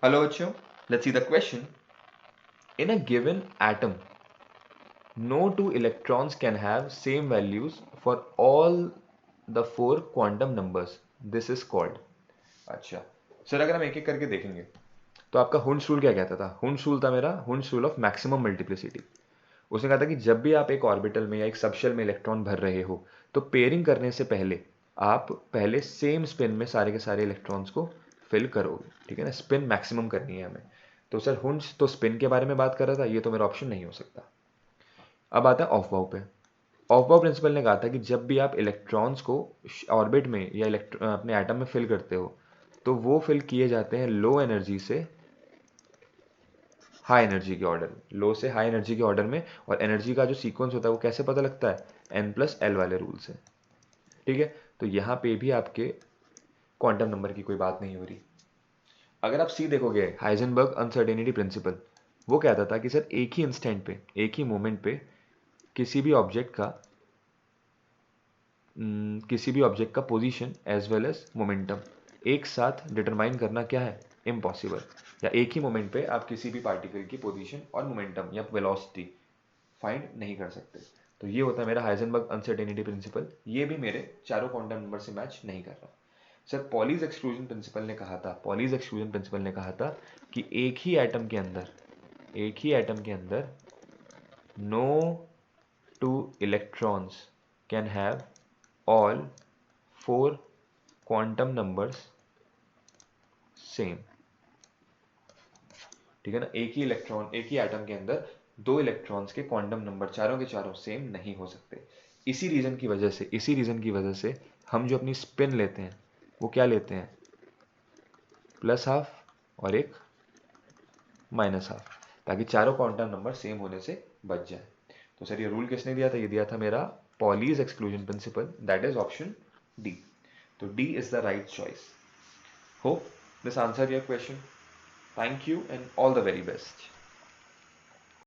Hello बच्चों, let's see the question. In a given atom, no two electrons can have same values for all the four quantum numbers. This is called. अच्छा sir, अगर हम एक एक करके देखेंगे तो आपका हुंस रूल क्या कहता था? हुंस रूल था मेरा हुंस रूल ऑफ मैक्सिमम मल्टीप्लिसिटी। उसने कहा था कि जब भी आप एक ऑर्बिटल में या एक सबशेल में इलेक्ट्रॉन भर रहे हो तो पेयरिंग करने से पहले आप पहले सेम स्पिन में सारे के सारे इलेक्ट्रॉन्स को फिल करोगे। ठीक है ना, स्पिन मैक्सिमम करनी है हमें। तो सर हुंस तो स्पिन के बारे में बात कर रहा था, ये तो मेरा ऑप्शन नहीं हो सकता। अब आता है ऑफ बाउ पे। ऑफ बाउ प्रिंसिपल ने कहा था कि जब भी आप इलेक्ट्रॉन्स को ऑर्बिट में या अपने एटम में फिल करते हो तो वो फिल किए जाते हैं लो एनर्जी से हाई एनर्जी के ऑर्डर में, लो से हाई एनर्जी के ऑर्डर में। और एनर्जी का जो सीक्वेंस होता है वो कैसे पता लगता है? n+l वाले रूल से। ठीक है, तो यहाँ पे भी आपके क्वांटम नंबर की कोई बात नहीं हो रही। अगर आप सी देखोगे, हाइजेनबर्ग अनसर्टेनिटी प्रिंसिपल, वो कहता था कि सर एक ही इंस्टेंट पे, एक ही मोमेंट पे किसी भी ऑब्जेक्ट का position as well as momentum एक साथ डिटरमाइन करना क्या है? इम्पॉसिबल। या एक ही मोमेंट पे आप किसी भी पार्टिकल की पोजीशन और मोमेंटम या वेलोसिटी फाइंड नहीं कर सकते। तो ये होता है मेरा हाइजेनबर्ग अनसर्टेनिटी प्रिंसिपल। ये भी मेरे चारों क्वांटम नंबर से मैच नहीं कर रहा। सर पॉलीज एक्सक्लूजन प्रिंसिपल ने कहा था, पॉलीज एक्सक्लूजन प्रिंसिपल ने कहा था कि एक ही एटम के अंदर no two electrons can have all four quantum numbers same. ठीक है ना, एक ही एटम के अंदर दो इलेक्ट्रॉन्स के क्वांटम नंबर चारों के चारों सेम नहीं हो सकते। इसी रीजन की वजह से हम जो अपनी स्पिन लेते हैं वो क्या लेते हैं? +½ और एक -½ ताकि चारों क्वांटम नंबर सेम होने से बच जाए। तो सर ये रूल किसने दिया था? ये दिया था मेरा Pauli's exclusion principle, that is option D. तो D is the right choice. Hope this answer your question. Thank you and all the very best.